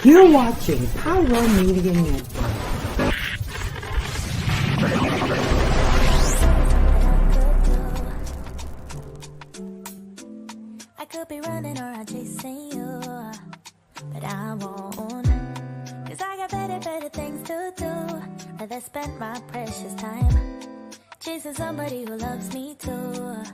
You're watching Pyro Media Network. I could be running or I'm chasing you, but I won't. Cause I got better things to do. Rather spend my precious time chasing somebody who loves me too.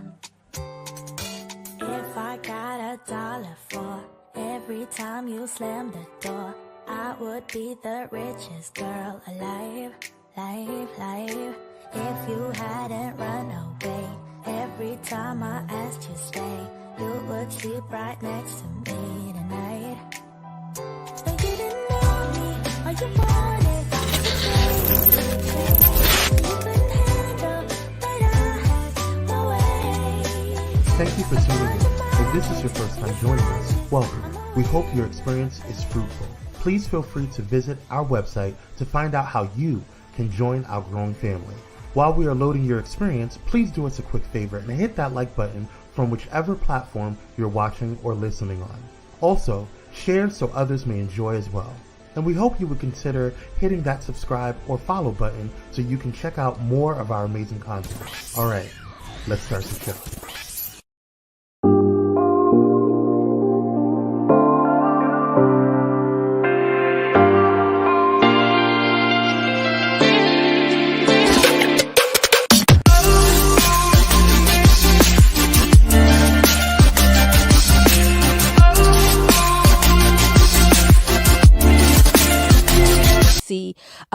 If I got $1 for every time you slam the door, I would be the richest girl alive. If you hadn't run away every time I asked you stay, you would sleep right next to me tonight. But you didn't know me, or you wanted you couldn't handle that I had no way. Thank you for tuning in. If this is your first time joining us, welcome. We hope your experience is fruitful. Please feel free to visit our website to find out how you can join our growing family. While we are loading your experience, please do us a quick favor and hit that like button from whichever platform you're watching or listening on. Also, share so others may enjoy as well. And we hope you would consider hitting that subscribe or follow button so you can check out more of our amazing content. All right, let's start the show.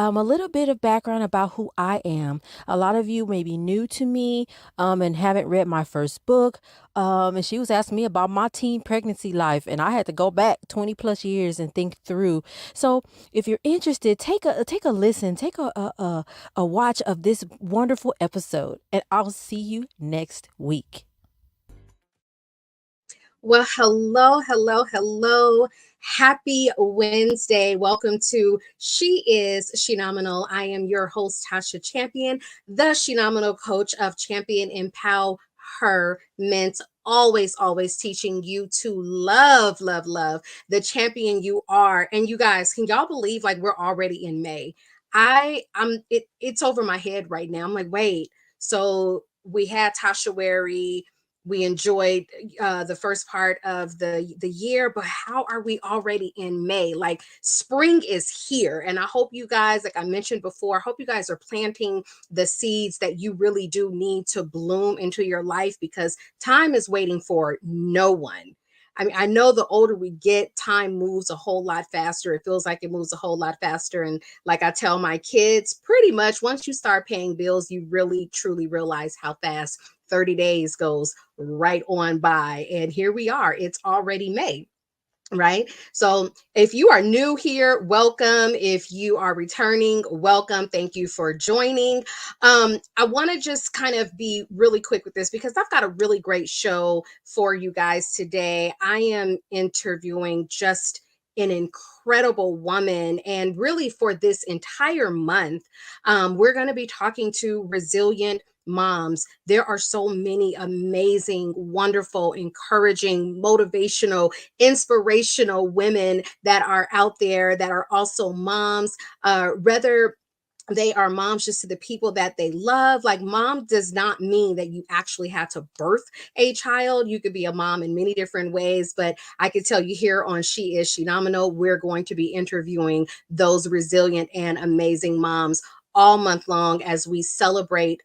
A little bit of background about who I am. A lot of you may be new to me and haven't read my first book. And she was asking me about my teen pregnancy life, and I had to go back 20 plus years and think through. So if you're interested, take a listen, take a watch of this wonderful episode, and I'll see you next week. Well, hello. Happy Wednesday. Welcome to She Is Shenomenal. I am your host, Tasha Champion, the Shenomenal coach of Champion Empowerment. Always teaching you to love the champion you are. And you guys, can y'all believe like we're already in May? It's over my head right now. I'm like, wait, so we had Tasha. We enjoyed the first part of the year, but how are we already in May? Like spring is here. And I hope you guys, like I mentioned before, I hope you guys are planting the seeds that you really do need to bloom into your life, because time is waiting for no one. I mean, I know the older we get, time moves a whole lot faster. It feels like it moves a whole lot faster. And like I tell my kids, pretty much once you start paying bills, you really, truly realize how fast 30 days goes right on by. And here we are. It's already May. Right? So if you are new here, welcome. If you are returning, welcome. Thank you for joining. I want to just kind of be really quick with this because I've got a really great show for you guys today. I am interviewing just an incredible woman. And really for this entire month, we're going to be talking to resilient moms. There are so many amazing, wonderful, encouraging, motivational, inspirational women that are out there that are also moms, whether they are moms just to the people that they love. Like mom does not mean that you actually had to birth a child. You could be a mom in many different ways, but I can tell you here on She Is Shenomenal, we're going to be interviewing those resilient and amazing moms all month long as we celebrate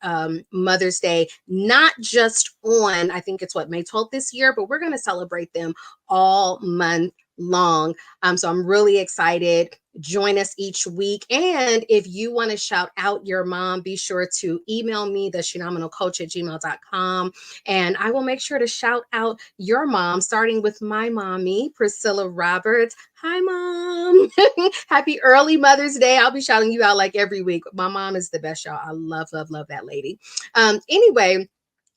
Mother's Day, not just on, I think it's May 12th this year, but we're going to celebrate them all month long. So I'm really excited. Join us each week. And if you want to shout out your mom, be sure to email me, theshenomenalcoach@gmail.com. And I will make sure to shout out your mom, starting with my mommy, Priscilla Roberts. Hi, Mom. Happy early Mother's Day. I'll be shouting you out like every week. My mom is the best, y'all. I love that lady. Anyway,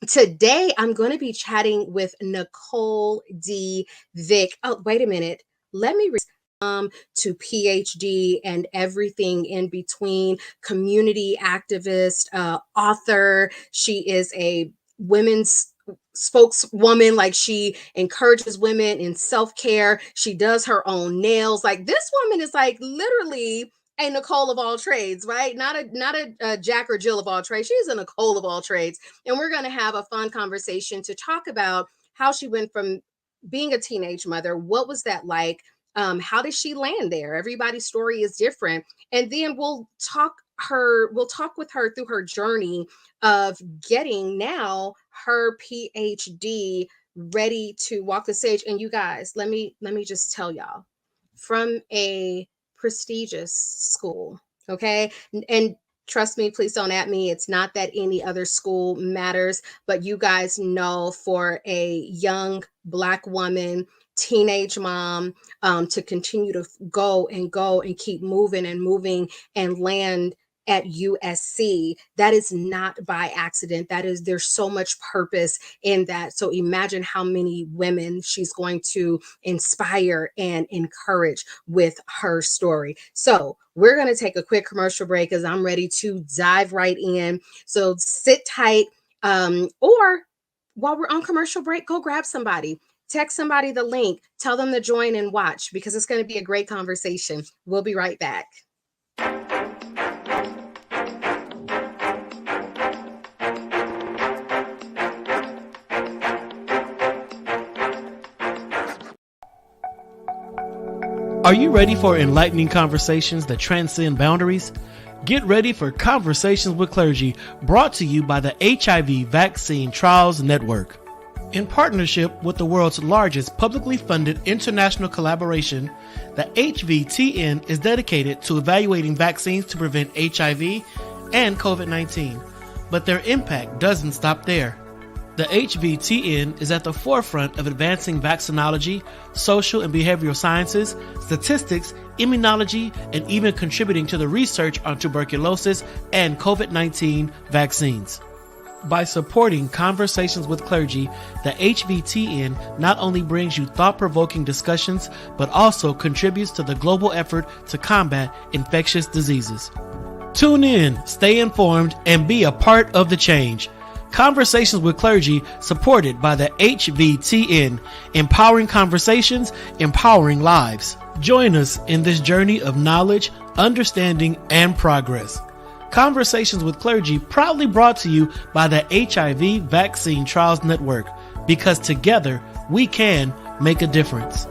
today I'm going to be chatting with Nicole D. Vick. Oh, wait a minute. Let me to PhD and everything in between, community activist, author. She is a women's spokeswoman. Like, she encourages women in self-care. She does her own nails. Like, this woman is like literally a Nicole of all trades, right? Not a Jack or Jill of all trades. She's a Nicole of all trades. And we're going to have a fun conversation to talk about how she went from being a teenage mother. What was that like? How did she land there? Everybody's story is different. And then we'll talk with her through her journey of getting now her PhD, ready to walk the stage. And you guys, let me just tell y'all, from a prestigious school, okay? And trust me, please don't at me. It's not that any other school matters, but you guys know, for a young Black woman, teenage mom, to continue to go and keep moving and land at USC, that is not by accident. There's so much purpose in that. So imagine how many women she's going to inspire and encourage with her story. So we're going to take a quick commercial break, because I'm ready to dive right in. So sit tight, or while we're on commercial break, go grab somebody. Text somebody the link, tell them to join and watch, because it's going to be a great conversation. We'll be right back. Are you ready for enlightening conversations that transcend boundaries? Get ready for Conversations with Clergy, brought to you by the HIV Vaccine Trials Network. In partnership with the world's largest publicly funded international collaboration, the HVTN is dedicated to evaluating vaccines to prevent HIV and COVID-19. But their impact doesn't stop there. The HVTN is at the forefront of advancing vaccinology, social and behavioral sciences, statistics, immunology, and even contributing to the research on tuberculosis and COVID-19 vaccines. By supporting Conversations with Clergy, the HVTN not only brings you thought-provoking discussions, but also contributes to the global effort to combat infectious diseases. Tune in, stay informed, and be a part of the change. Conversations with Clergy, supported by the HVTN, empowering conversations, empowering lives. Join us in this journey of knowledge, understanding, and progress. Conversations with Clergy, proudly brought to you by the HIV Vaccine Trials Network, because together we can make a difference.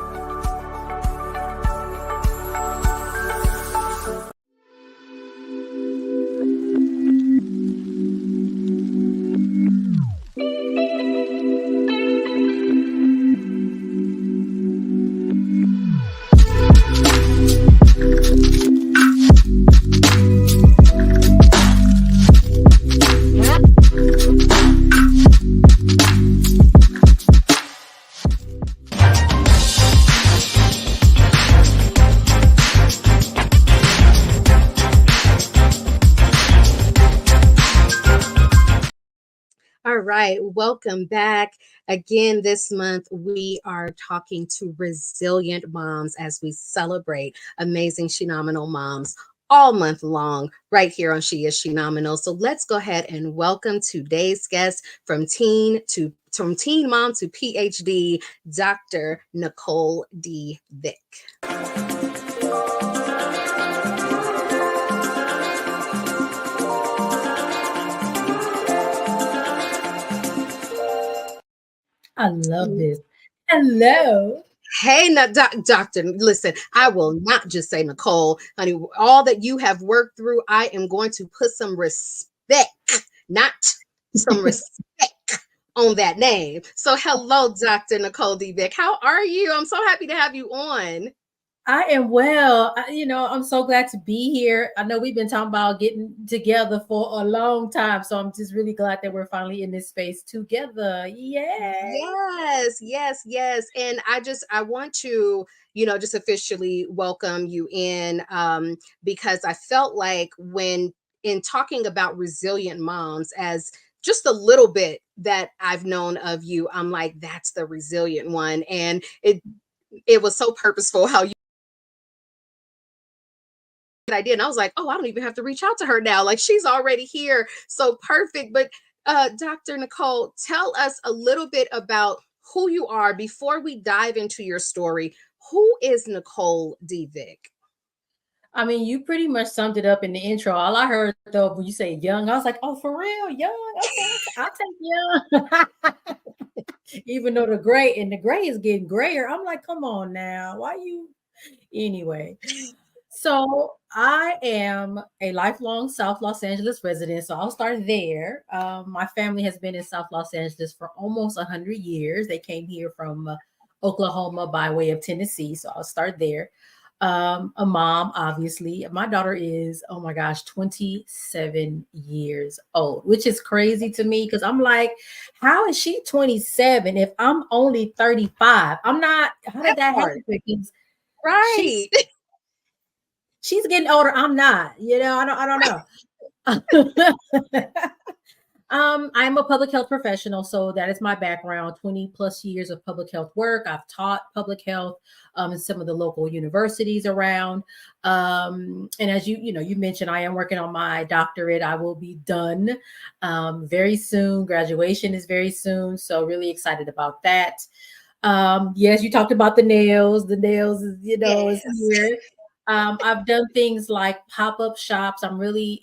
All right, welcome back. Again, this month we are talking to resilient moms as we celebrate amazing Shenomenal moms all month long right here on She Is Shenomenal. So let's go ahead and welcome today's guest, from teen mom to PhD, Dr. Nicole D. Vick. I love this. Hello. Hey, doctor, listen, I will not just say Nicole, honey. All that you have worked through, I am going to put some respect, not some respect on that name. So hello, Dr. Nicole D. Vick. How are you? I'm so happy to have you on. I am well. I'm so glad to be here. I know we've been talking about getting together for a long time, so I'm just really glad that we're finally in this space together. Yay! Yes. And I want to, just officially welcome you in, because I felt like, when in talking about resilient moms, as just a little bit that I've known of you, I'm like, that's the resilient one. And it was so purposeful how you I did. And I was like, oh, I don't even have to reach out to her now. Like, she's already here. So perfect. But Dr. Nicole, tell us a little bit about who you are before we dive into your story. Who is Nicole D. Vick? I mean, you pretty much summed it up in the intro. All I heard though, when you say young, I was like, oh, for real, young. Okay, I'll take young. Even though the gray is getting grayer, I'm like, come on now, why you? Anyway, so I am a lifelong South Los Angeles resident. So I'll start there. My family has been in South Los Angeles for almost 100 years. They came here from Oklahoma by way of Tennessee. So I'll start there. A mom, obviously. My daughter is, oh my gosh, 27 years old, which is crazy to me because I'm like, how is she 27 if I'm only 35? I'm not, how did That that part. happen? Because Right. she's she's getting older. I'm not, I don't know. I'm a public health professional, so that is my background. 20 plus years of public health work. I've taught public health in some of the local universities around. And as you mentioned, I am working on my doctorate. I will be done very soon. Graduation is very soon, so really excited about that. Yes, you talked about the nails. The nails is, is Yes. here. I've done things like pop-up shops. I'm really,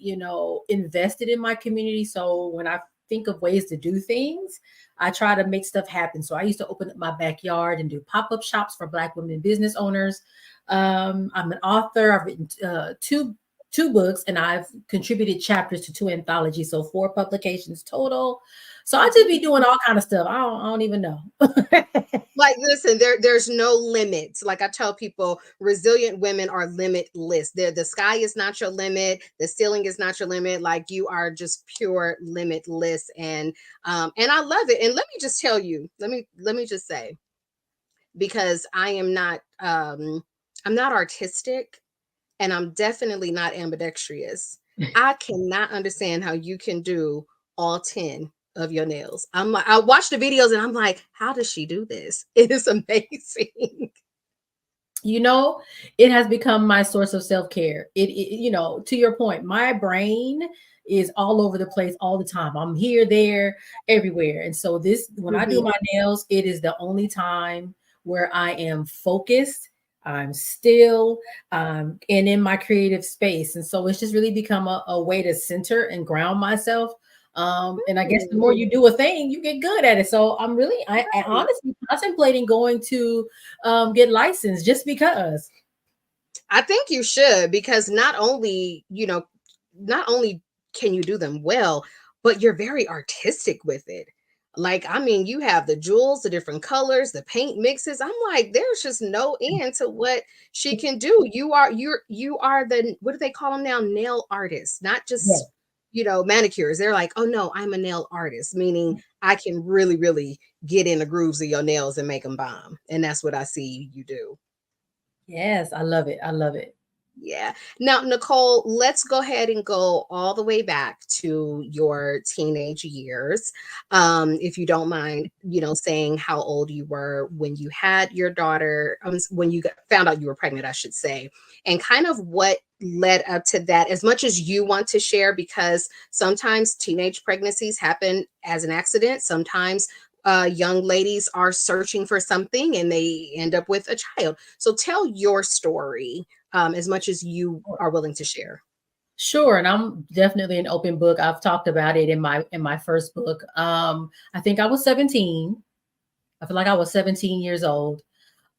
invested in my community. So when I think of ways to do things, I try to make stuff happen. So I used to open up my backyard and do pop-up shops for Black women business owners. I'm an author. I've written two books, and I've contributed chapters to two anthologies, so 4 publications total. So I just be doing all kind of stuff. I don't even know. Like, listen, there's no limits. Like I tell people, resilient women are limitless. The sky is not your limit, the ceiling is not your limit. Like, you are just pure limitless. And I love it. And let me just tell you, let me just say, because I'm not artistic, and I'm definitely not ambidextrous. I cannot understand how you can do all 10 of your nails. I'm like, I watch the videos and I'm like, how does she do this? It is amazing. you know it has become my source of self-care. To your point, my brain is all over the place all the time. I'm here, there, everywhere. And so this, when I do Mhm. my nails, it is the only time where I am focused, I'm still, and in my creative space. And so it's just really become a way to center and ground myself. And I guess the more you do a thing, you get good at it. So I Right. honestly contemplating going to get licensed just because. I think you should, because not only can you do them well, but you're very artistic with it. Like, I mean, you have the jewels, the different colors, the paint mixes. I'm like, there's just no end to what she can do. You are the, what do they call them now? Nail artists, not Yes. just, manicures. They're like, oh no, I'm a nail artist, meaning I can really, really get in the grooves of your nails and make them bomb. And that's what I see you do. Yes, I love it. I love it. Yeah. Now, Nicole, let's go ahead and go all the way back to your teenage years. If you don't mind, saying how old you were when you had your daughter, when you found out you were pregnant, I should say, and kind of what led up to that, as much as you want to share, because sometimes teenage pregnancies happen as an accident. Sometimes young ladies are searching for something and they end up with a child. So tell your story, as much as you are willing to share. Sure, and I'm definitely an open book. I've talked about it in my first book. I think I was 17. I feel like I was 17 years old.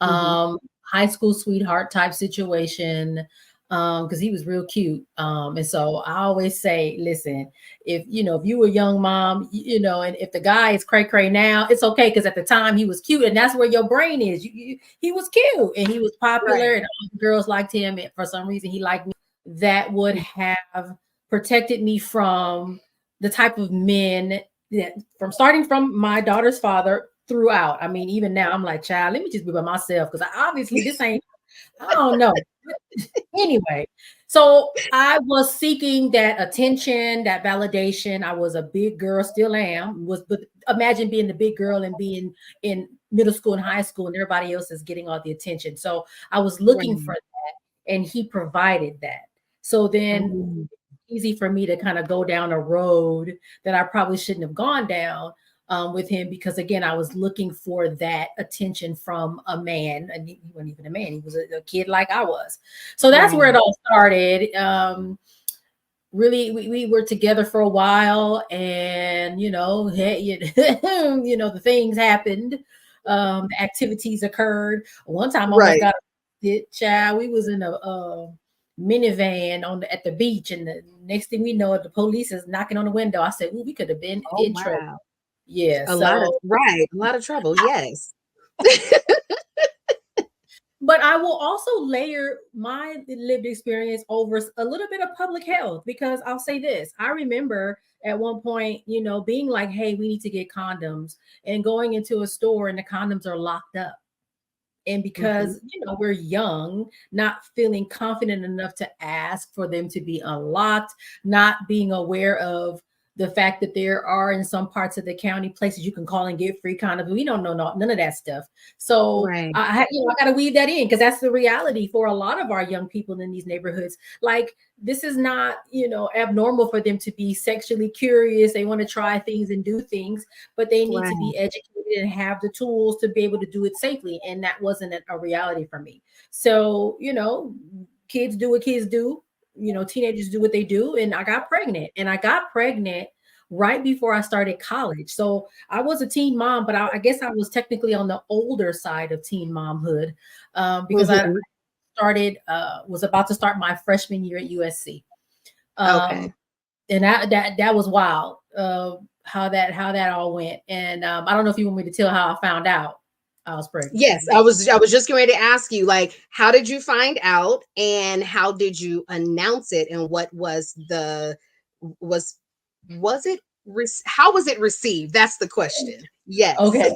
Hmm. High school sweetheart type situation. Because he was real cute. And so I always say, listen, if you were a young mom, and if the guy is cray cray now, it's okay, because at the time he was cute, and that's where your brain is. He was cute and he was popular, Right. and all the girls liked him, and for some reason he liked me. That would have protected me from the type of men that, from starting from my daughter's father throughout. I mean, even now I'm like, child, let me just be by myself, because obviously this ain't, I don't know. Anyway, so I was seeking that attention, that validation. I was a big girl, still am. But imagine being the big girl and being in middle school and high school, and everybody else is getting all the attention. So I was looking Right. for that, and he provided that. So then Mm. easy for me to kind of go down a road that I probably shouldn't have gone down with him, because again, I was looking for that attention from a man, and he wasn't even a man; he was a kid like I was. So that's where it Right. all started. Really, we were together for a while, and hey, the things happened. The activities occurred. One time, I almost Right. got arrested. Child, we was in a minivan at the beach, and the next thing we know, the police is knocking on the window. I said, "Ooh, we could have been Oh, in trouble." wow. Yeah. A lot of So, right, a lot of trouble, yes. but I will also layer my lived experience over a little bit of public health, because I'll say this. I remember at one point, being like, hey, we need to get condoms, and going into a store and the condoms are locked up. And Mhm. because, we're young, not feeling confident enough to ask for them to be unlocked, not being aware of the fact that there are in some parts of the county places you can call and get free condoms. We don't know none of that stuff. So Right. I got to weave that in, because that's the reality for a lot of our young people in these neighborhoods. Like, this is not, abnormal for them to be sexually curious. They want to try things and do things, but they need to Right. be educated and have the tools to be able to do it safely. And that wasn't a reality for me. So, kids do what kids do, teenagers do what they do. And I got pregnant right before I started college. So I was a teen mom, but I guess I was technically on the older side of teen momhood, because I Mhm. was about to start my freshman year at USC. Okay. Um, and that was wild. How that all went. And I don't know if you want me to tell how I found out I was pregnant. Yes, I was just getting ready to ask you, like, how did you find out and how did you announce it, and what was the was was it how was it received? That's the question. Yes. Okay,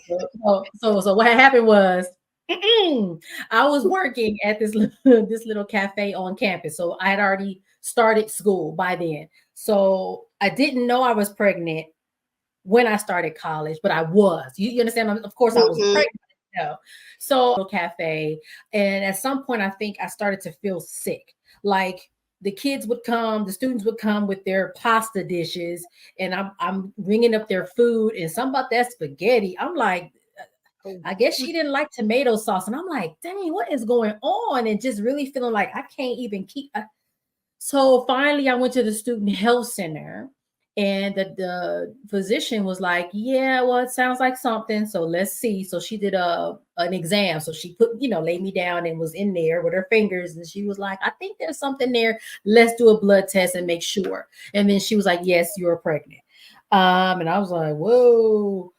so what had happened was, I was working at this this little cafe on campus. So I had already started school by then. So I didn't know I was pregnant when I started college, but I was. You understand? Of course, I was Mhm. pregnant. So cafe, and at some point, I think I started to feel sick. Like, the kids would come, the students would come with their pasta dishes, and I'm ringing up their food, and something about that spaghetti. I'm like, Oh. I guess she didn't like tomato sauce, and I'm like, dang, what is going on? And just really feeling like I can't even keep. So finally, I went to the student health center, and the physician was like, "Yeah, well, it sounds like something. So let's see." So she did an exam. So she laid me down and was in there with her fingers, and she was like, "I think there's something there. Let's do a blood test and make sure." And then she was like, "Yes, you're pregnant." And I was like, "Whoa."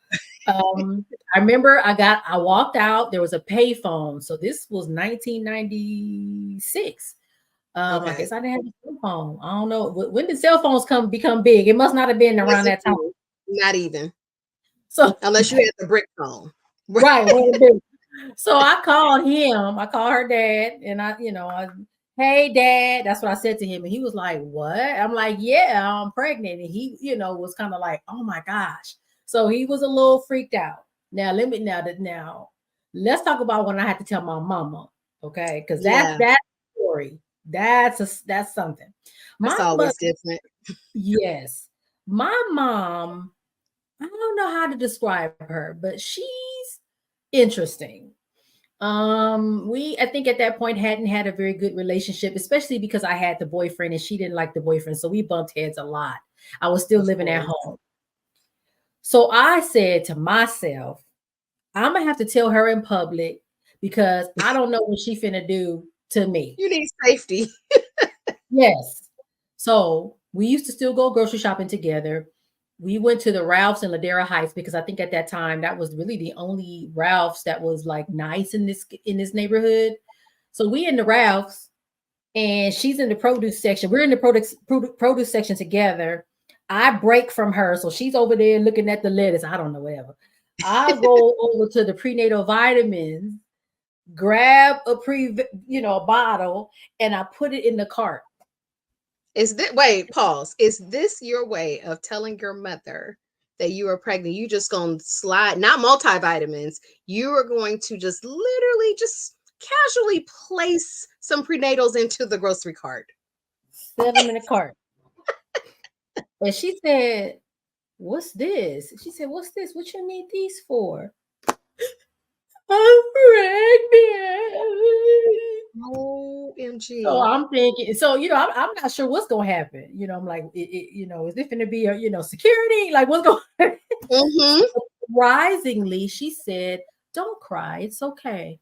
Um, I remember I walked out. There was a payphone. So this was 1996. I Okay. guess I didn't have a cell phone. I don't know. When did cell phones become big? It must not have been around Wasn't that time. you. Not even. So Unless you had the brick phone. right, what it be. So I called him. I called her dad, and hey dad, that's what I said to him, and he was like, "What?" I'm like, "Yeah, I'm pregnant," and he, was kind of like, "Oh my gosh." So he was a little freaked out. Now let's talk about when I had to tell my mama, okay? Because Yeah, that story. That's something. that's My mother, always different. yes, my mom. I don't know how to describe her, but she's interesting. We I think at that point hadn't had a very good relationship, especially because I had the boyfriend and she didn't like the boyfriend, so we bumped heads a lot. I was still Of living at course. home. So I said to myself, I'm gonna have to tell her in public, because I don't know what she finna do to me. You need safety. Yes. So we used to still go grocery shopping together. We went to the Ralphs in Ladera Heights, because I think at that time that was really the only Ralphs that was like nice in this neighborhood. So we in the Ralphs, and she's in the produce section. We're in the produce section together. I break from her, so she's over there looking at the lettuce. I don't know, whatever. I go over to the prenatal vitamins, grab a bottle, and I put it in the cart. Is this wait, pause. Is this your way of telling your mother that you are pregnant? You just gonna slide, not multivitamins. You are going to just literally just casually place some prenatals into the grocery cart. Set them in the cart. And she said, "What's this?" She said, "What's this? What you need these for?" I'm pregnant. So OMG. I'm thinking, so I'm not sure what's gonna happen. I'm like, is it gonna be a security? Like, what's going? Mm-hmm. Surprisingly, she said, "Don't cry, it's okay."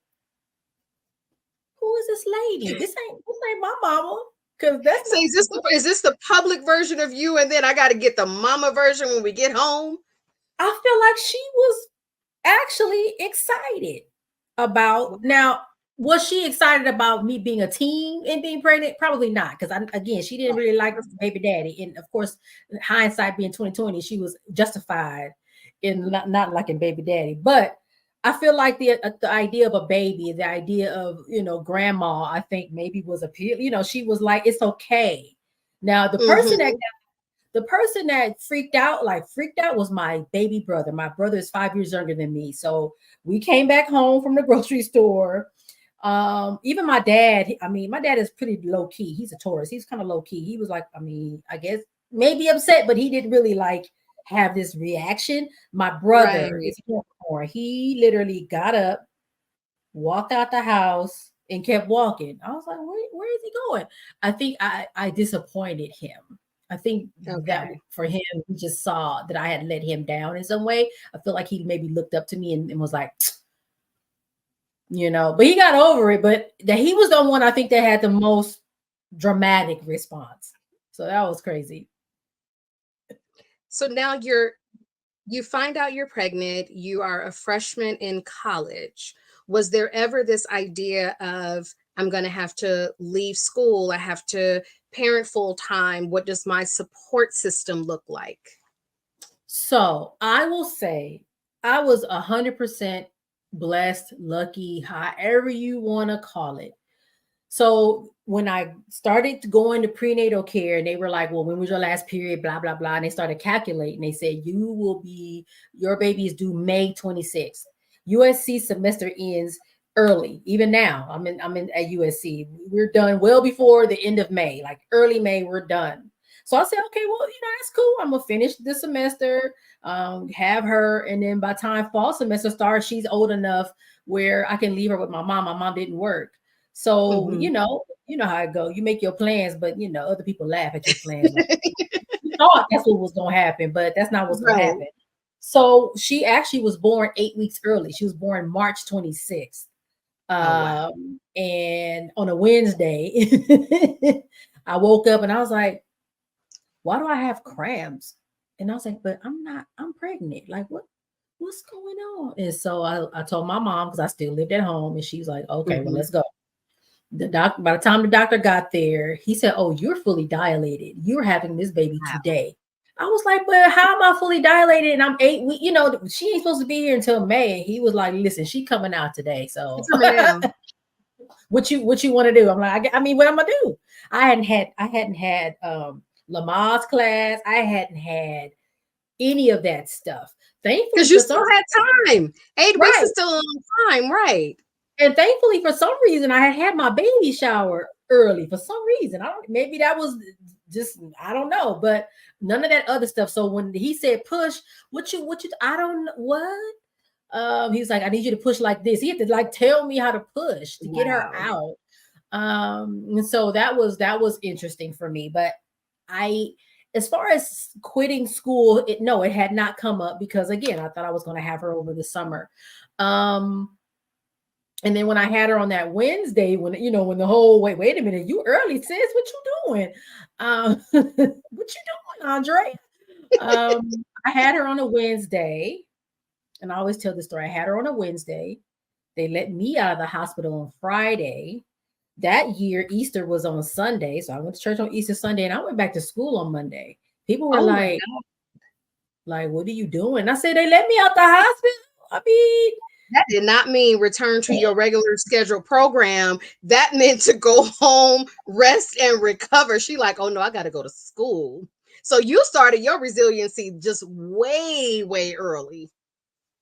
Who is this lady? This ain't my mama. Cause that's So is this the public version of you, and then I got to get the mama version when we get home? I feel like she was actually excited about. Now, was she excited about me being a teen and being pregnant? Probably not, because again, she didn't really like baby daddy. And of course, hindsight being 2020, she was justified in not liking baby daddy. But I feel like the idea of a baby, the idea of grandma, I think maybe was appeal. She was like, it's okay. Now Mm-hmm. the person that freaked out was my baby brother. My brother is 5 years younger than me. So we came back home from the grocery store. Even my dad, my dad is pretty low key. He's a Taurus. He's kind of low key. He was like, I guess maybe upset, but he didn't really like have this reaction. My brother Right. is a Capricorn. He literally got up, walked out the house, and kept walking. I was like, where is he going? I think I disappointed him. I think that Okay. for him, he just saw that I had let him down in some way. I feel like he maybe looked up to me and was like, but he got over it. But that he was the one I think that had the most dramatic response. So that was crazy. So now you find out you're pregnant, you are a freshman in college. Was there ever this idea of, I'm going to have to leave school, I have to parent full time? What does my support system look like? So I will say I was 100% blessed, lucky, however you want to call it. So when I started going to prenatal care, and they were like, "Well, when was your last period?" Blah blah blah, and they started calculating. They said your baby is due May 26th. USC semester ends early. Even now, I'm in at USC. We're done well before the end of May, like early May. We're done. So I said, okay, well, that's cool. I'm gonna finish the semester, have her, and then by the time fall semester starts, she's old enough where I can leave her with my mom. My mom didn't work. So, Hmm. how it go. You make your plans, but other people laugh at your plans. Like, you thought that's what was gonna happen, but that's not what's gonna Right. happen. So she actually was born 8 weeks early. She was born March 26th. Oh, wow. And on a Wednesday, I woke up and I was like, why do I have cramps? And I was like, but I'm pregnant. Like, what's going on? And so I told my mom because I still lived at home, and she's like, okay, well, Hmm. let's go. By the time the doctor got there, he said, "Oh, you're fully dilated. You're having this baby Wow. today." I was like, "But how am I fully dilated? And I'm 8 weeks. She ain't supposed to be here until May." He was like, "Listen, she coming out today. So It's coming down. what you want to do?" I'm like, I mean, what I'm gonna do? I hadn't had Lamaze class. I hadn't had any of that stuff. Thankfully, Because you for some still had time. 8 weeks right. is still a long time, right? And thankfully, for some reason, I had my baby shower early. For some reason, maybe that was just I don't know, but none of that other stuff. So when he said push, what you I don't know what. He was like, I need you to push like this. He had to like tell me how to push to get her Wow. out. And so that was interesting for me. But I, as far as quitting school, it had not come up because again, I thought I was going to have her over the summer. Um, and then when I had her on that Wednesday, when the whole wait a minute, you early, sis, what you doing? What you doing, Andre? I had her on a Wednesday, and I always tell the story. I had her on a Wednesday. They let me out of the hospital on Friday. That year, Easter was on Sunday, so I went to church on Easter Sunday, and I went back to school on Monday. People were Oh my like, what are you doing? I said, they let me out the hospital. I mean, That did not mean return to your regular scheduled program. That meant to go home, rest, and recover. She like, oh no, I got to go to school. So you started your resiliency just way, way early.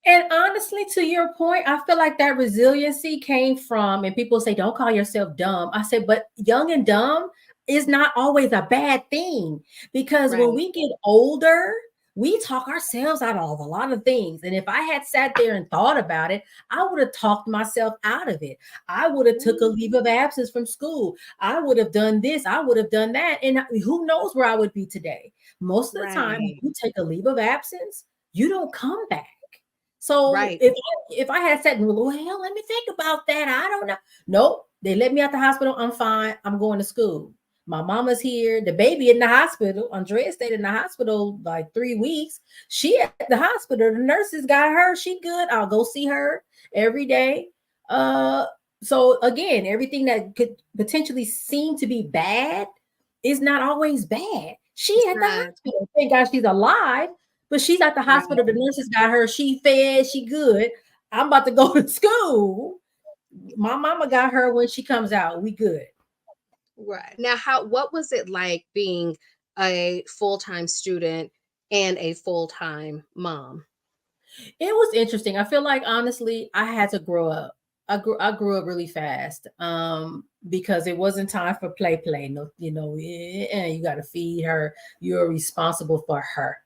and honestly, to your point, I feel like that resiliency came from, and people say, don't call yourself dumb. I said, but young and dumb, is not always a bad thing, because when Right. we get older, we talk ourselves out of a lot of things. And if I had sat there and thought about it, I would have talked myself out of it. I would have took a leave of absence from school. I would have done this. I would have done that. And who knows where I would be today? Most of the time, when Right. you take a leave of absence, you don't come back. So Right. if I had said, well, hell, let me think about that. I don't know. Nope. They let me out the hospital. I'm fine. I'm going to school. My mama's here. The baby in the hospital. Andrea stayed in the hospital like 3 weeks. She at the hospital. The nurses got her. She good. I'll go see her every day. So again, everything that could potentially seem to be bad is not always bad. She It's at the not. hospital. Thank God she's alive, but she's at the Right. hospital. The nurses got her. She fed. She good. I'm about to go to school. My mama got her when she comes out. We good. Right. Now, what was it like being a full-time student and a full-time mom? It was interesting. I feel like honestly, I had to grow up. I grew up really fast. Because it wasn't time for play. No, you got to feed her. You're responsible for her.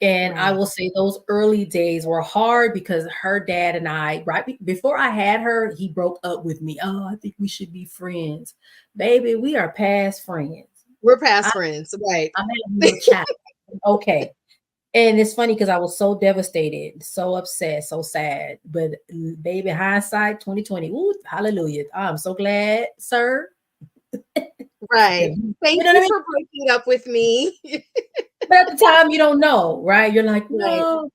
And I Right. will say those early days were hard because her dad and I, right before I had her, he broke up with me. Oh, I think we should be friends. Baby, we are past friends. We're I, past friends, right? I'm having your child. Okay. And it's funny because I was so devastated, so upset, so sad. But baby, hindsight 2020. Ooh, hallelujah. I'm so glad, sir. Right. You Thank know what I you mean? for breaking up with me. But at the time, you don't know, right? You're like, Right.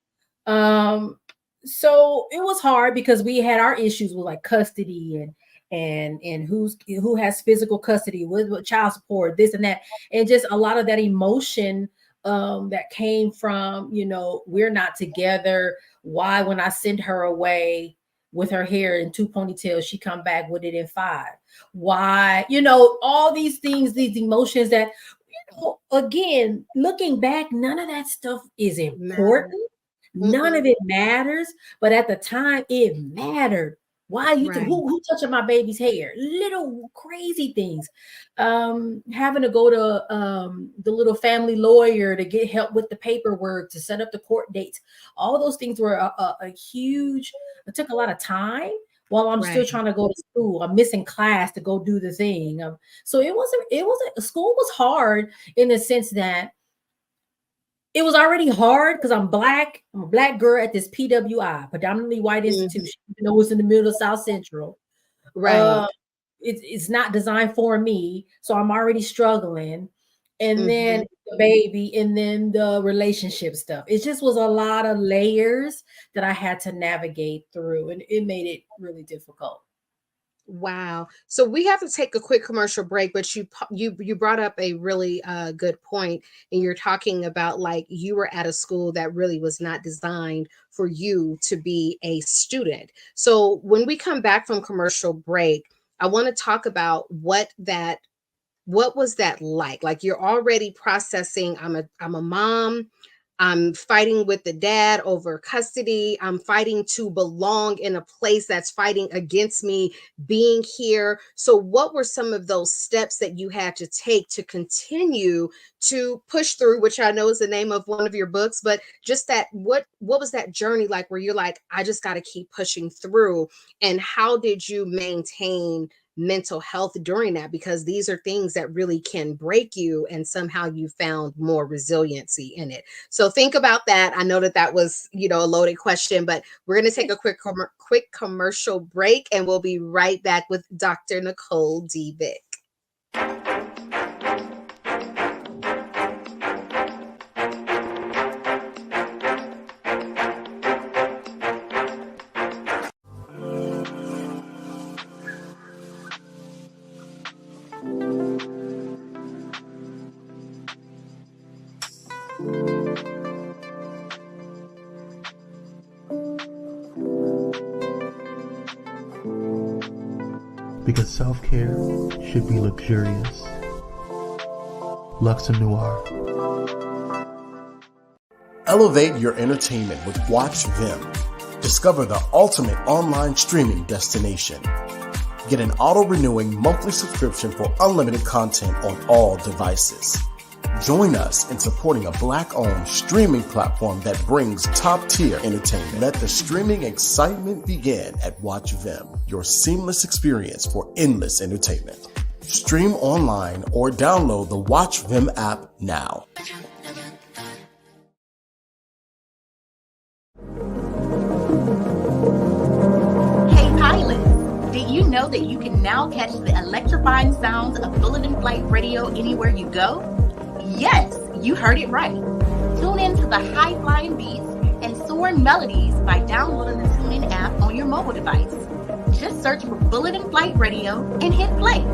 no. So it was hard because we had our issues with like custody and who has physical custody with child support, this and that, and just a lot of that emotion that came from, we're not together. Why, when I send her away with her hair in 2 ponytails, she come back with it in 5? Why, all these things, these emotions that, again, looking back, none of that stuff is Matter. important. None Mm-mm. of it matters, but at the time it mattered. Why Right. who touching my baby's hair? Little crazy things. Having to go to the little family lawyer to get help with the paperwork to set up the court dates. All those things were a huge. It took a lot of time while I'm still Right. trying to go to school. I'm missing class to go do the thing. So it wasn't school was hard in the sense that it was already hard because I'm black. I'm a black girl at this PWI, predominantly white Mhm. institution, even though it's in the middle of South Central. Uh, Right. it's not designed for me, so I'm already struggling. And then Mhm. the baby, and then the relationship stuff. It just was a lot of layers that I had to navigate through, and it made it really difficult. Wow. So we have to take a quick commercial break, but you brought up a really good point, and you're talking about like you were at a school that really was not designed for you to be a student. So when we come back from commercial break, I want to talk about what was that like? Like you're already processing, I'm a mom. I'm fighting with the dad over custody. I'm fighting to belong in a place that's fighting against me being here. So what were some of those steps that you had to take to continue to push through, which I know is the name of one of your books, but just that what was that journey like where you're like, I just got to keep pushing through? And how did you maintain mental health during that, because these are things that really can break you, and somehow you found more resiliency in it? So think about that. I know that that was, a loaded question, but we're going to take a quick commercial break, and we'll be right back with Dr. Nicole D. Vick. Because self-care should be luxurious. Luxe Noir. Elevate your entertainment with Watch Vim. Discover the ultimate online streaming destination. Get an auto-renewing monthly subscription for unlimited content on all devices. Join us in supporting a Black-owned streaming platform that brings top-tier entertainment. Let the streaming excitement begin at Watch Vim, your seamless experience for endless entertainment. Stream online or download the Watch Vim app now. Hey pilots, did you know that you can now catch the electrifying sounds of Bullet in Flight Radio anywhere you go? Yes, you heard it right. Tune in to the high-flying beats and soaring melodies by downloading the TuneIn app on your mobile device. Just search for Bullet in Flight Radio and hit play.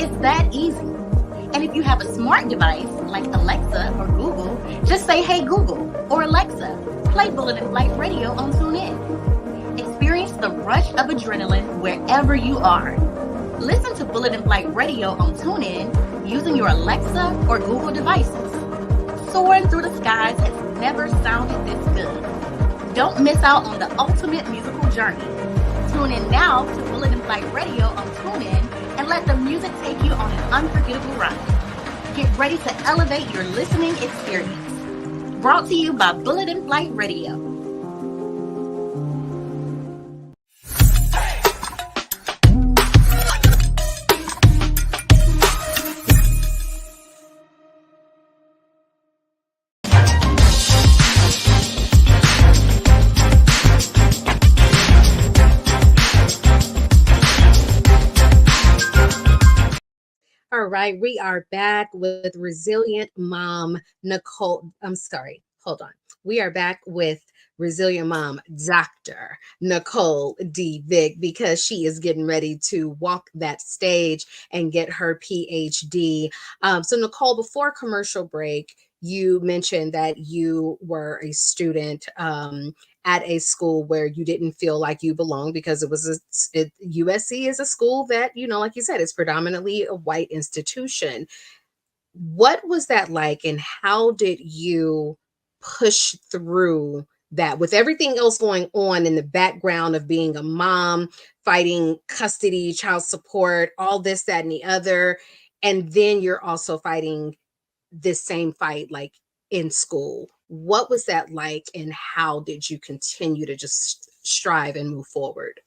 It's that easy. And if you have a smart device like Alexa or Google, just say, "Hey Google," or "Alexa, play Bullet in Flight Radio on TuneIn." Experience the rush of adrenaline wherever you are. Listen to Bullet in Flight Radio on TuneIn using your Alexa or Google devices. Soaring through the skies has never sounded this good. Don't miss out on the ultimate musical journey. Tune in now to Bullet in Flight Radio on TuneIn and let the music take you on an unforgettable ride. Get ready to elevate your listening experience. Brought to you by Bullet in Flight Radio. All right, we are back with resilient mom, Nicole. I'm sorry, hold on. We are back with resilient mom, Dr. Nicole D. Vick, because she is getting ready to walk that stage and get her PhD. So Nicole, before commercial break, you mentioned that you were a student at a school where you didn't feel like you belonged because it was USC is a school that, like you said, it's predominantly a white institution. What was that like, and how did you push through that with everything else going on in the background of being a mom, fighting custody, child support, all this, that, and the other, and then you're also fighting this same fight like in school? What was that like, and how did you continue to just strive and move forward?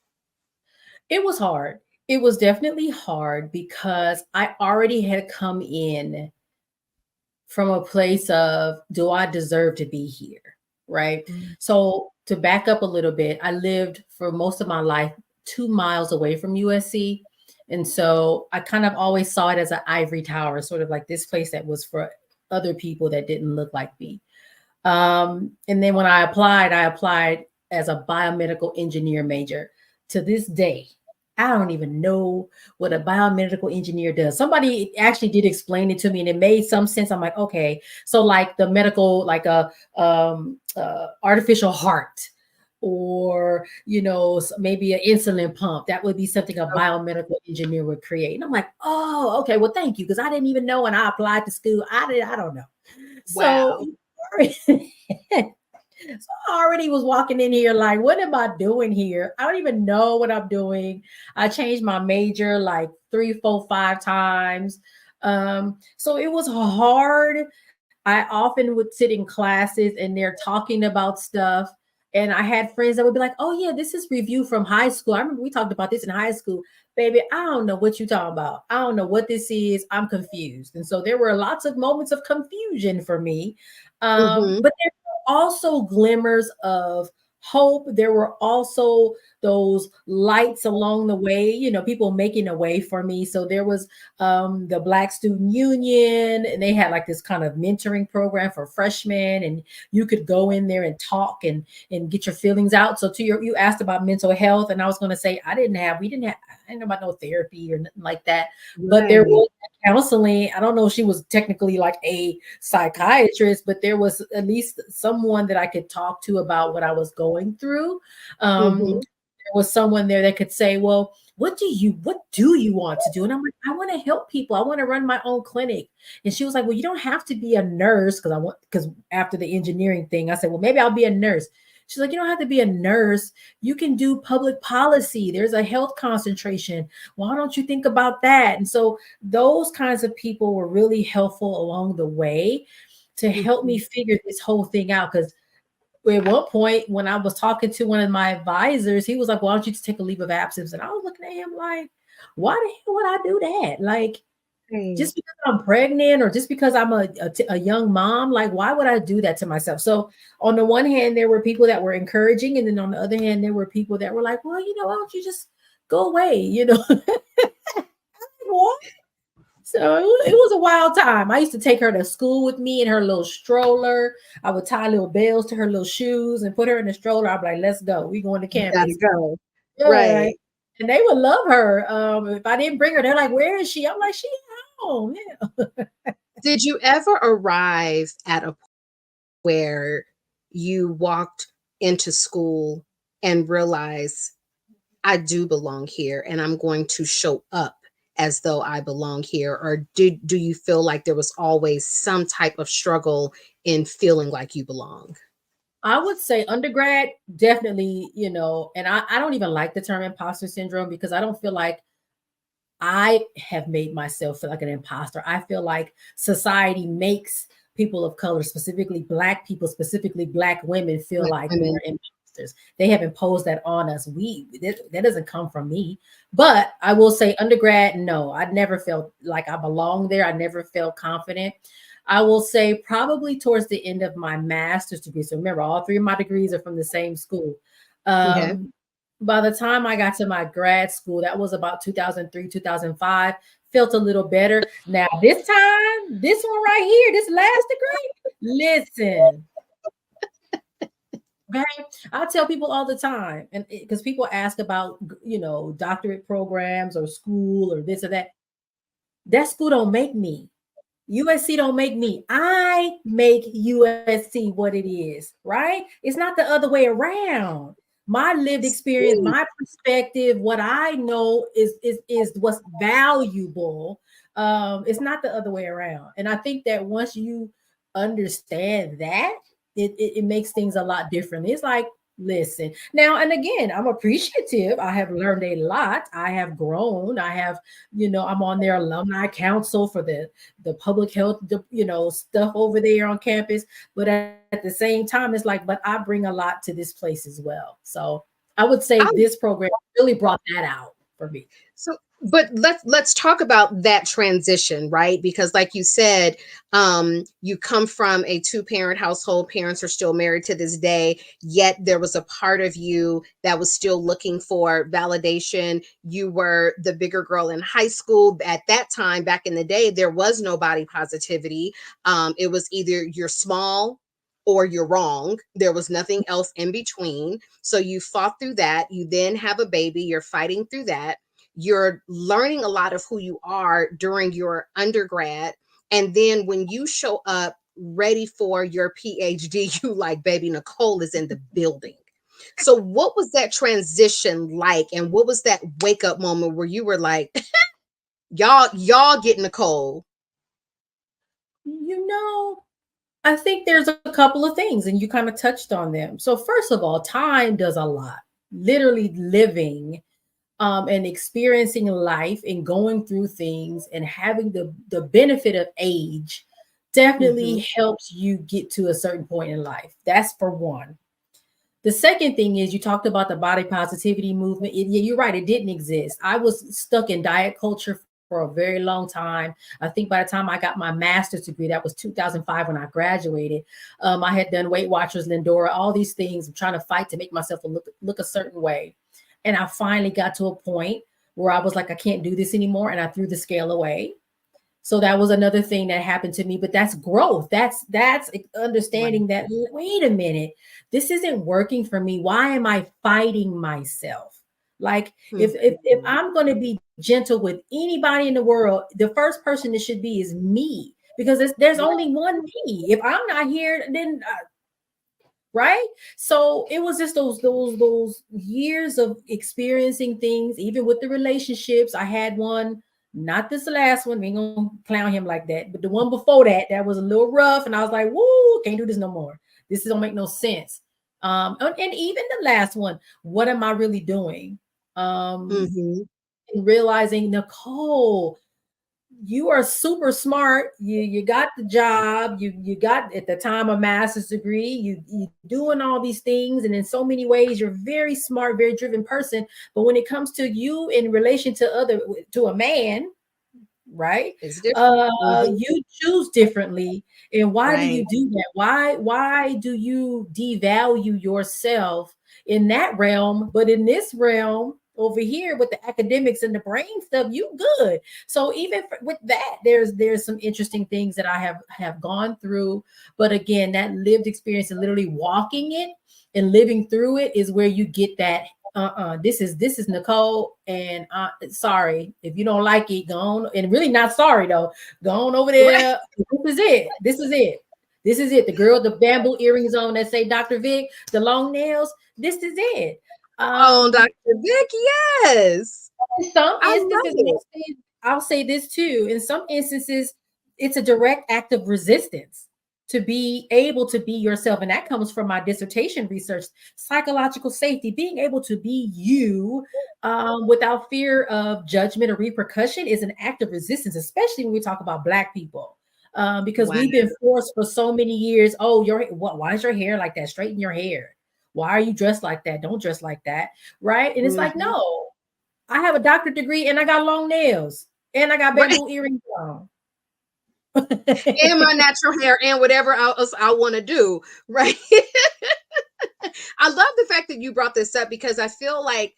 It was hard. It was definitely hard because I already had come in from a place of, do I deserve to be here? Right. Mm. So to back up a little bit, I lived for most of my life 2 miles away from USC. And so I kind of always saw it as an ivory tower, sort of like this place that was for other people that didn't look like me. And then when I applied as a biomedical engineer major. To this day, I don't even know what a biomedical engineer does. Somebody actually did explain it to me and it made some sense. I'm like, okay. So like the medical, like a artificial heart, or, maybe an insulin pump, that would be something a biomedical engineer would create. And I'm like, oh, okay, well, thank you. Because I didn't even know when I applied to school. I don't know. Wow. So I already was walking in here like, what am I doing here? I don't even know what I'm doing. I changed my major like 3, 4, 5 times. So it was hard. I often would sit in classes and they're talking about stuff. And I had friends that would be like, oh yeah, this is review from high school. I remember we talked about this in high school. Baby, I don't know what you're talking about. I don't know what this is. I'm confused. And so there were lots of moments of confusion for me. But there were also glimmers of hope. There were also those lights along the way, people making a way for me. So there was the Black Student Union, and they had like this kind of mentoring program for freshmen, and you could go in there and talk and get your feelings out. So you asked about mental health, and I was going to say I didn't know about no therapy or nothing like that, but there was counseling. I don't know if she was technically like a psychiatrist, but there was at least someone that I could talk to about what I was going through. There was someone there that could say, well, what do you want to do? And I'm like, I want to help people. I want to run my own clinic. And she was like, well, you don't have to be a nurse, because after the engineering thing, I said, well, maybe I'll be a nurse. She's like, you don't have to be a nurse. You can do public policy. There's a health concentration. Why don't you think about that? And so those kinds of people were really helpful along the way to help me figure this whole thing out. Because at one point, when I was talking to one of my advisors, he was like, why don't you just take a leave of absence? And I was looking at him like, why the hell would I do that? Like, just because I'm pregnant or just because I'm a young mom, like, why would I do that to myself? So on the one hand, there were people that were encouraging. And then on the other hand, there were people that were like, well, why don't you just go away? What? So it was a wild time. I used to take her to school with me in her little stroller. I would tie little bells to her little shoes and put her in the stroller. I'd be like, let's go. We going to campus. Gotta go. Yeah. Right. And they would love her. If I didn't bring her, they're like, where is she? I'm like, she's home. Yeah. Did you ever arrive at a point where you walked into school and realized, I do belong here and I'm going to show up as though I belong here? Or do you feel like there was always some type of struggle in feeling like you belong? I would say undergrad, definitely, and I don't even like the term imposter syndrome because I don't feel like I have made myself feel like an imposter. I feel like society makes people of color, specifically Black people, specifically Black women, feel like we're imposters. They have imposed that on us. That doesn't come from me. But I will say undergrad, no, I never felt like I belonged there. I never felt confident. I will say probably towards the end of my master's degree. So remember, all three of my degrees are from the same school. Okay. By the time I got to my grad school, that was about 2003, 2005, felt a little better. Now, this time, this one right here, this last degree, listen. Okay. I tell people all the time, and because people ask about, doctorate programs or school or this or that. That school don't make me. USC don't make me. I make USC what it is, right? It's not the other way around. My lived experience, my perspective, what I know is what's valuable. It's not the other way around. And I think that once you understand that, it makes things a lot different. It's like, listen now, and again, I'm appreciative. I have learned a lot. I have grown. I have, I'm on their alumni council for the public health, stuff over there on campus. But at the same time, it's like, but I bring a lot to this place as well. So I would say this program really brought that out for me. So, but let's talk about that transition, right? Because like you said, you come from a two-parent household. Parents are still married to this day, yet there was a part of you that was still looking for validation. You were the bigger girl in high school. At that time, back in the day, there was no body positivity. It was either you're small or you're wrong. There was nothing else in between. So you fought through that. You then have a baby. You're fighting through that. You're learning a lot of who you are during your undergrad. And then when you show up ready for your PhD, you like, baby, Nicole is in the building. So what was that transition like? And what was that wake up moment where you were like, y'all get Nicole? I think there's a couple of things, and you kind of touched on them. So first of all, time does a lot. Literally living and experiencing life and going through things and having the benefit of age definitely helps you get to a certain point in life. That's for one. The second thing is you talked about the body positivity movement. You're right. It didn't exist. I was stuck in diet culture for a very long time. I think by the time I got my master's degree, that was 2005 when I graduated. I had done Weight Watchers, Lindora, all these things. I'm trying to fight to make myself look a certain way. And I finally got to a point where I was like, I can't do this anymore. And I threw the scale away. So that was another thing that happened to me, but that's growth. That's understanding that, wait a minute, this isn't working for me. Why am I fighting myself? Like if I'm going to be gentle with anybody in the world, the first person it should be is me, because there's only one me. If I'm not here, then right. So it was just those years of experiencing things, even with the relationships. I had one, not this last one, we ain't gonna clown him like that, but the one before that was a little rough, and I was like, woo, can't do this no more. This don't make no sense. And even the last one, what am I really doing? Mhm. And realizing, Nicole, you are super smart. You got the job. You got at the time a master's degree. You doing all these things, and in so many ways, you're very smart, very driven person. But when it comes to you in relation to a man, right? It's different. Mhm. You choose differently. And why do Right. you do that? Why do you devalue yourself in that realm, but in this realm over here with the academics and the brain stuff, you good. So even with that, there's some interesting things that I have gone through. But again, that lived experience and literally walking it and living through it is where you get that. This is Nicole, and sorry if you don't like it. Go on, and really not sorry though. Go on over Right. there. This is it. This is it. This is it. The girl, the bamboo earrings on that say Dr. Vick, the long nails. This is it. Oh, Um, Dr. Vick, yes. in some I love instances, it. I'll say this too. In some instances, it's a direct act of resistance to be able to be yourself. And that comes from my dissertation research, psychological safety, being able to be you without fear of judgment or repercussion is an act of resistance, especially when we talk about Black people. Because Wow. we've been forced for so many years. Oh, why is your hair like that? Straighten your hair. Why are you dressed like that? Don't dress like that. Right. And it's like, Mhm. no, I have a doctorate degree and I got long nails and I got Right. bamboo earrings on. And my natural hair and whatever else I want to do. Right. I love the fact that you brought this up because I feel like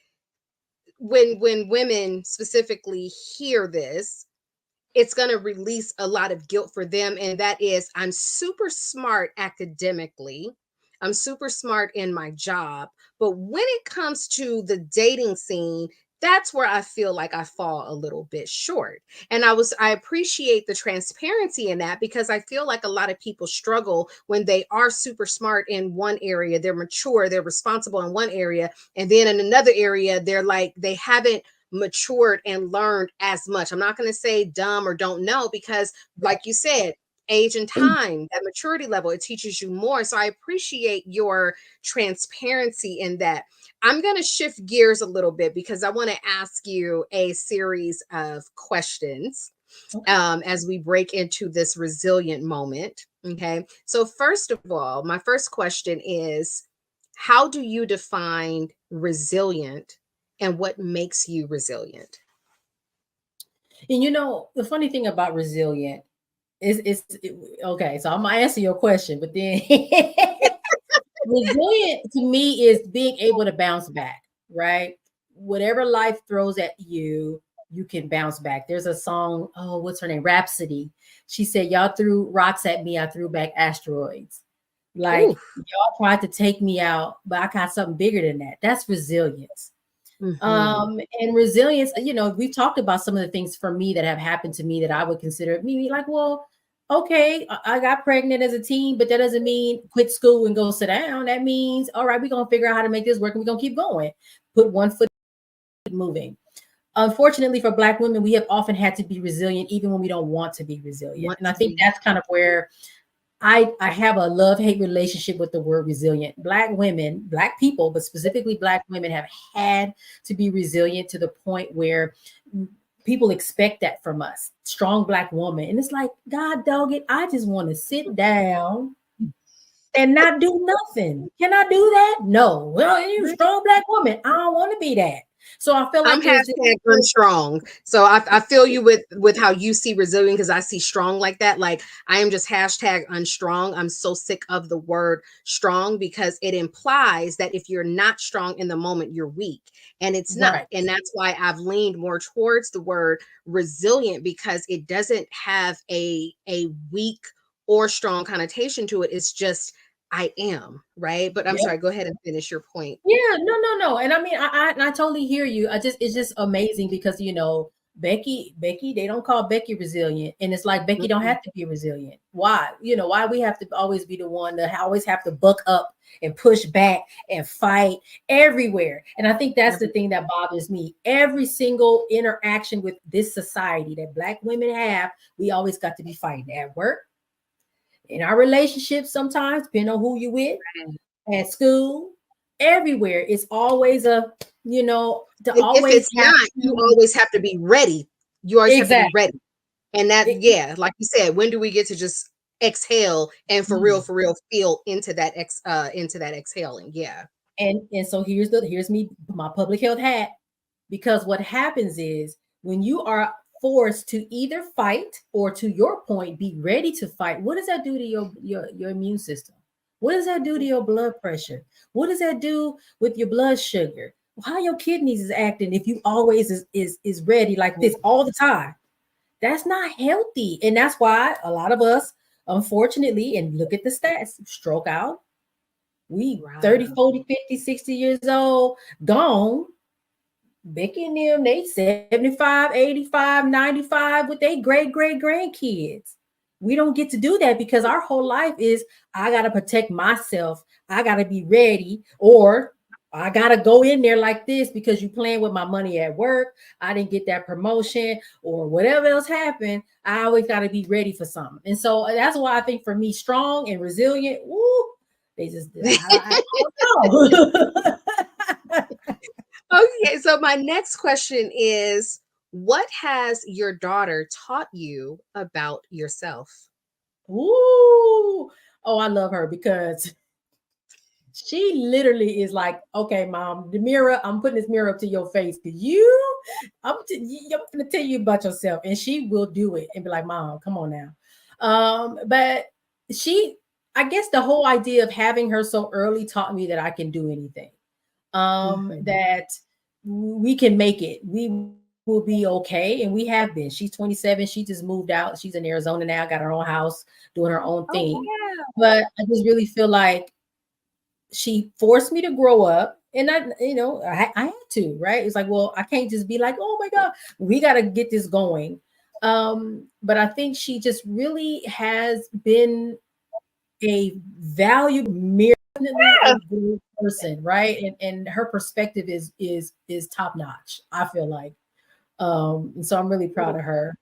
when women specifically hear this, it's going to release a lot of guilt for them. And that is, I'm super smart academically. I'm super smart in my job. But when it comes to the dating scene, that's where I feel like I fall a little bit short. And I appreciate the transparency in that because I feel like a lot of people struggle when they are super smart in one area, they're mature, they're responsible in one area, and then in another area, they're like they haven't matured and learned as much. I'm not going to say dumb or don't know because, like you said, age and time, that maturity level, it teaches you more. So I appreciate your transparency in that. I'm going to shift gears a little bit because I want to ask you a series of questions Okay. as we break into this resilient moment. Okay. So, first of all, my first question is, how do you define resilient and what makes you resilient? And the funny thing about resilient okay, so I'm gonna answer your question, but then resilient to me is being able to bounce back, right? Whatever life throws at you, you can bounce back. There's a song, oh, what's her name? Rhapsody. She said, y'all threw rocks at me, I threw back asteroids. Ooh. Like y'all tried to take me out, but I got something bigger than that. That's resilience. Mhm. And resilience, we've talked about some of the things for me that have happened to me that I would consider me like, well, okay, I got pregnant as a teen, but that doesn't mean quit school and go sit down. That means, all right, we're going to figure out how to make this work and we're going to keep going. Put one foot moving. Unfortunately for Black women, we have often had to be resilient even when we don't want to be resilient. Want And I to think be that's kind of where I have a love-hate relationship with the word resilient. Black women, Black people, but specifically Black women have had to be resilient to the point where people expect that from us. Strong Black woman. And it's like, God dog it, I just want to sit down and not do nothing. Can I do that? No. Well, you're a strong Black woman. I don't want to be that. So I feel I'm like there's this. hashtag unstrong. So I feel you with how you see resilient because I see strong like that. Like I am just hashtag unstrong. I'm so sick of the word strong because it implies that if you're not strong in the moment, you're weak. And it's not. Right. And that's why I've leaned more towards the word resilient because it doesn't have a weak or strong connotation to it. It's just I am, right? But I'm Yeah. sorry, go ahead and finish your point. Yeah, no. And I mean, I totally hear you. It's just amazing because Becky, they don't call Becky resilient, and it's like Becky don't Mhm. have to be resilient. Why? Why we have to always be the one to always have to buck up and push back and fight everywhere. And I think that's the thing that bothers me. Every single interaction with this society that Black women have, we always got to be fighting at work, in our relationships. Sometimes, depending on who you with. at school, everywhere. It's always a, to If always it's have not, you to. always have to be ready. You always have to be Exactly. ready. And that, It- yeah, like you said, when do we get to just exhale and mm. for real feel into that exhaling? Yeah. And so here's me, my public health hat, because what happens is when you are forced to either fight or, to your point, be ready to fight, what does that do to your immune system? What does that do to your blood pressure? What does that do with your blood sugar? How your kidneys is acting if you always is ready like this all the time? That's not healthy. And that's why a lot of us, unfortunately, and look at the stats, stroke out. We 30, Wow. 40, 50, 60 years old, gone. Becky and them, they 75, 85, 95 with their great grandkids. We don't get to do that because our whole life is, I got to protect myself. I got to be ready, or I got to go in there like this because you playing with my money at work. I didn't get that promotion or whatever else happened. I always got to be ready for something. And so that's why I think for me, strong and resilient, woo, they just, I don't know. Okay, so my next question is, what has your daughter taught you about yourself? Ooh. Oh, I love her because she literally is like, okay, mom, the mirror, I'm putting this mirror up to your face because I'm gonna tell you about yourself. And she will do it and be like, mom, come on now. But she, I guess the whole idea of having her so early taught me that I can do anything. Mhm. That we can make it. We will be okay. And we have been. She's 27. She just moved out. She's in Arizona now, got her own house, doing her own Oh, thing. wow. But I just really feel like she forced me to grow up. And I had to, right? It's like, well, I can't just be like, oh my God, we got to get this going. But I think she just really has been a valuable mirror, definitely a good person, right? And her perspective is top notch, I feel like. And so I'm really proud of her.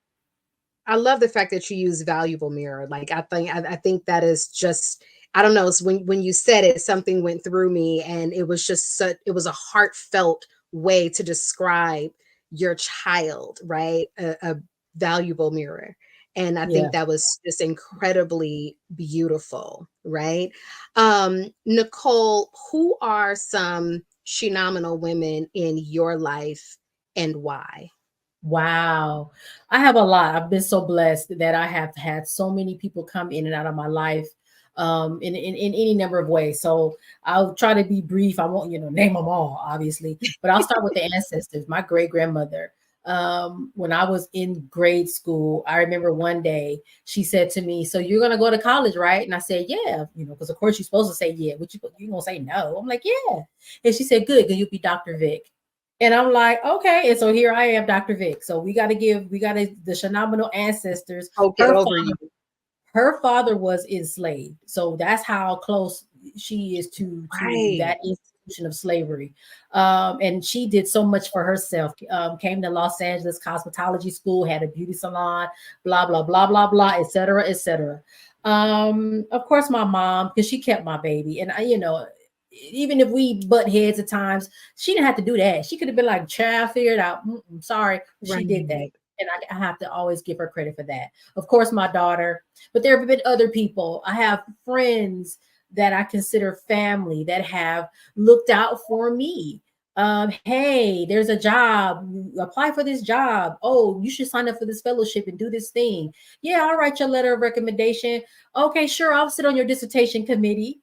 I love the fact that you use valuable mirror. Like I think that is just, I don't know, it's when you said it, something went through me, and it was just such, it was a heartfelt way to describe your child, right? A valuable mirror. And I Yeah. think that was just incredibly beautiful, right? Nicole, who are some phenomenal women in your life and why? Wow. I have a lot. I've been so blessed that I have had so many people come in and out of my life, in any number of ways. So I'll try to be brief. I won't, name them all, obviously, but I'll start with the ancestors. My great grandmother. When I was in grade school, I remember one day she said to me, "So you're gonna go to college, right?" And I said, "Yeah," because of course you're supposed to say yeah. What you gonna say no? I'm like, "Yeah." And she said, "Good, because you'll be Dr. Vick." And I'm like, okay. And so here I am, Dr. Vick. So the phenomenal ancestors. Okay, Her over you. father, her father was enslaved. So that's how close she is to Right. that institution of slavery. And she did so much for herself. Came to Los Angeles cosmetology school, had a beauty salon, blah, blah, blah, blah, blah, et cetera, et cetera. Of course, my mom, because she kept my baby. And even if we butt heads at times, she didn't have to do that. She could have been like, child, figure it out. Sorry, she did that. Right. And I have to always give her credit for that. Of course, my daughter, but there have been other people. I have friends that I consider family that have looked out for me. Hey, there's a job. Apply for this job. Oh, you should sign up for this fellowship and do this thing. Yeah, I'll write your letter of recommendation. Okay, sure. I'll sit on your dissertation committee.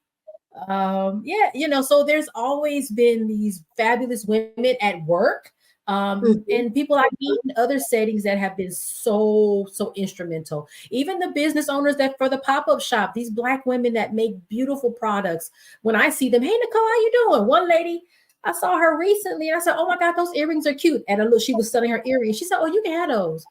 Yeah, so there's always been these fabulous women at work, Mhm. and people I meet in other settings that have been so instrumental. Even the business owners that for the pop-up shop, these Black women that make beautiful products. When I see them, hey Nicole, how you doing? One lady, I saw her recently and I said, oh my God, those earrings are cute. And she was selling her earrings. She said, oh, you can have those.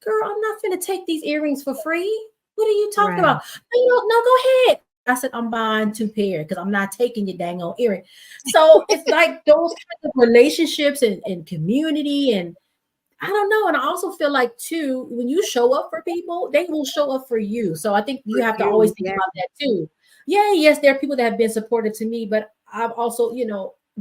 Girl, I'm not gonna take these earrings for free. What are you talking Right. about? No, go ahead. I said, I'm buying 2 pair because I'm not taking your dang on earring. So it's like those kinds of relationships and community. And I don't know. And I also feel like, too, when you show up for people, they will show up for you. So I think For you have to always you. think Yeah. about that, too. Yeah, yes, there are people that have been supportive to me, but I've also,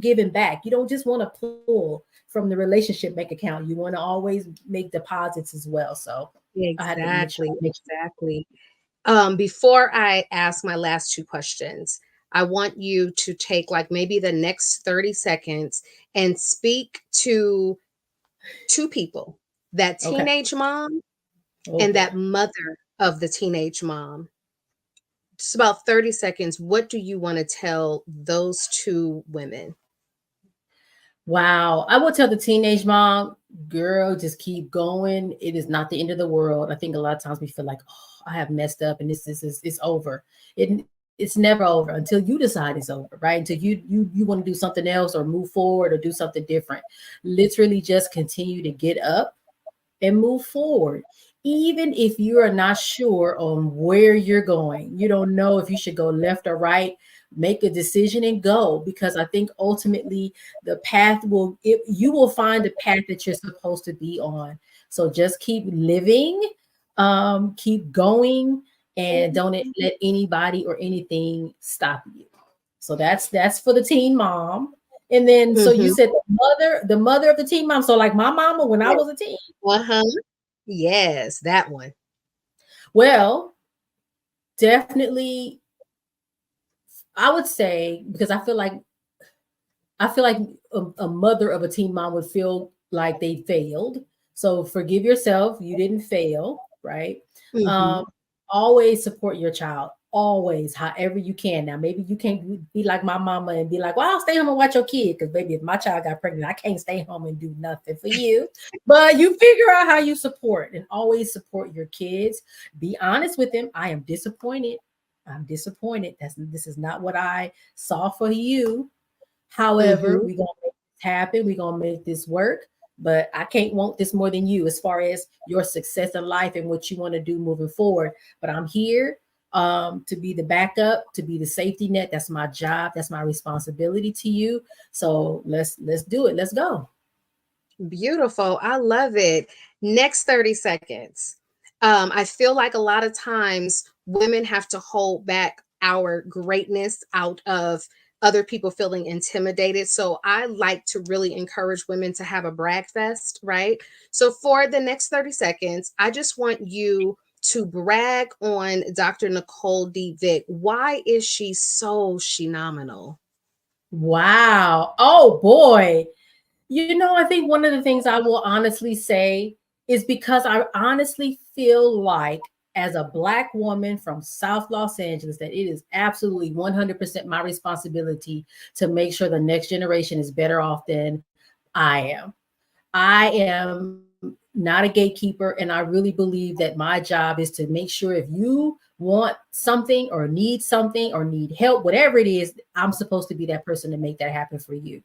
given back. You don't just want to pull from the relationship bank account. You want to always make deposits as well. So I had to make sure Exactly, I make exactly. Before I ask my last two questions, I want you to take like maybe the next 30 seconds and speak to two people, that okay. teenage mom Oh and boy. that mother of the teenage mom. Just about 30 seconds. What do you want to tell those two women? Wow. I will tell the teenage mom, girl, just keep going. It is not the end of the world. I think a lot of times we feel like, oh, I have messed up and this is it's over. It's never over until you decide it's over, right? Until you want to do something else or move forward or do something different. Literally just continue to get up and move forward. Even if you are not sure on where you're going, you don't know if you should go left or right, make a decision and go, because I think ultimately the path you will find the path that you're supposed to be on. So just keep living, keep going, and don't let anybody or anything stop you. So that's for the teen mom. And then so you Mhm. said the mother of the teen mom. So like my mama when I Yes. was a teen. Uh-huh. Yes, that one. Well, definitely I would say because I feel like a mother of a teen mom would feel like they failed. So forgive yourself, you didn't fail, right? Um, Mhm. always support your child, always, however you can. Now, maybe you can't be like my mama and be like, "Well, I'll stay home and watch your kid," because baby, if my child got pregnant, I can't stay home and do nothing for you. But you figure out how you support and always support your kids. Be honest with them. I am disappointed. I'm disappointed. This is not what I saw for you. However, Mhm. we're gonna make this happen. We're gonna make this work. But I can't want this more than you as far as your success in life and what you want to do moving forward. But I'm here to be the backup, to be the safety net. That's my job. That's my responsibility to you. So let's do it. Let's go. Beautiful. I love it. Next 30 seconds. I feel like a lot of times women have to hold back our greatness out of other people feeling intimidated. So I like to really encourage women to have a brag fest, right? So for the next 30 seconds, I just want you to brag on Dr. Nicole D. Vick. Why is she so phenomenal? Wow. Oh boy. I think one of the things I will honestly say is because I honestly feel like as a Black woman from South Los Angeles, that it is absolutely 100% my responsibility to make sure the next generation is better off than I am. I am not a gatekeeper, and I really believe that my job is to make sure if you want something or need something or need help, whatever it is, I'm supposed to be that person to make that happen for you.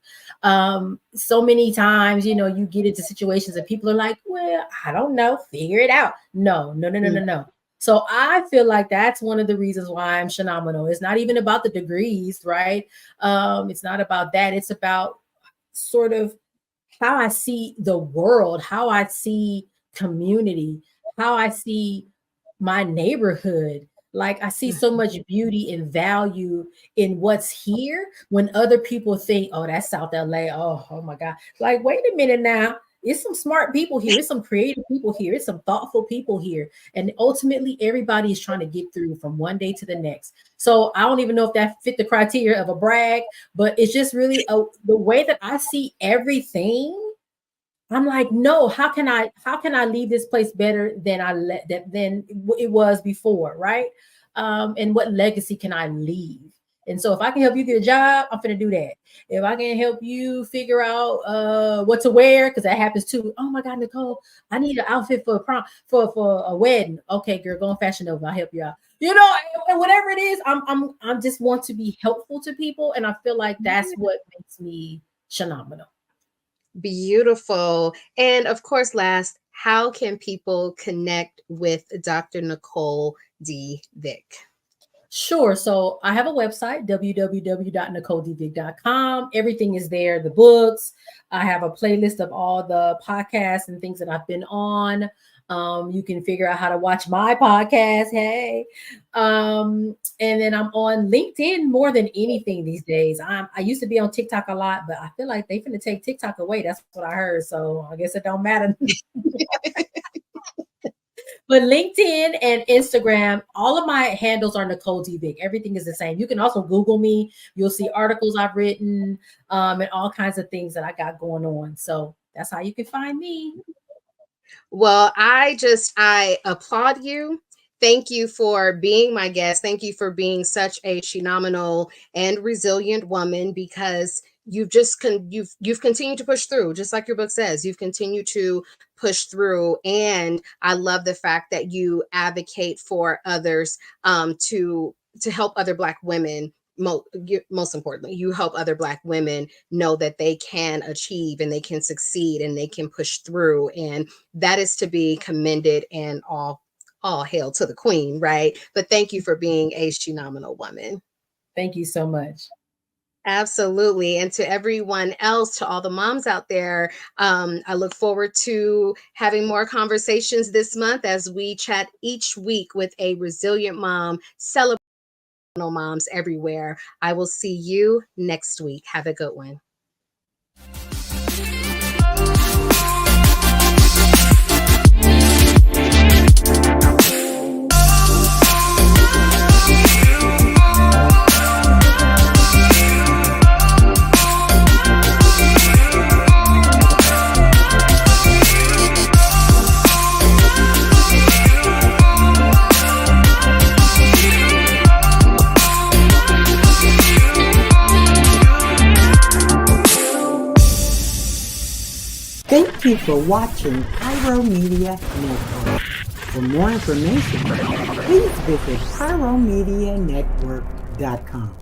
So many times, you get into situations and people are like, well, I don't know, figure it out. No, no, no, no, no, Mm. no. So I feel like that's one of the reasons why I'm phenomenal. It's not even about the degrees, right? It's not about that. It's about sort of how I see the world, how I see community, how I see my neighborhood. Like I see so much beauty and value in what's here when other people think, oh, that's South LA. Oh my God. Like, wait a minute now. It's some smart people here. It's some creative people here. It's some thoughtful people here. And ultimately, everybody is trying to get through from one day to the next. So I don't even know if that fit the criteria of a brag, but it's just really the way that I see everything. I'm like, no, how can I leave this place better than I let that than it was before, right? And what legacy can I leave? And so if I can help you get a job, I'm gonna do that. If I can help you figure out what to wear, because that happens too. Oh my God, Nicole, I need an outfit for a prom for a wedding. Okay, girl, go on Fashion Nova. I'll help you out. And whatever it is, I'm just want to be helpful to people, and I feel like that's what makes me phenomenal. Beautiful. And of course, last, how can people connect with Dr. Nicole D. Vick? Sure. So I have a website, www.nicoledvick.com. Everything is there, the books. I have a playlist of all the podcasts and things that I've been on. You can figure out how to watch my podcast. Hey. And then I'm on LinkedIn more than anything these days. I used to be on TikTok a lot, but I feel like they finna take TikTok away. That's what I heard. So I guess it don't matter. But LinkedIn and Instagram, all of my handles are Nicole D. Vick. Everything is the same. You can also Google me. You'll see articles I've written, and all kinds of things that I got going on. So that's how you can find me. Well, I applaud you. Thank you for being my guest. Thank you for being such a phenomenal and resilient woman, because you've continued to push through, just like your book says. You've continued to push through, and I love the fact that you advocate for others, to help other Black women. Most importantly, you help other Black women know that they can achieve and they can succeed and they can push through, and that is to be commended, and all hail to the queen, right? But thank you for being a phenomenal woman. Thank you so much. Absolutely. And to everyone else, to all the moms out there, I look forward to having more conversations this month as we chat each week with a resilient mom, celebrating moms everywhere. I will see you next week. Have a good one. Thank you for watching Pyro Media Network. For more information, please visit pyromedianetwork.com.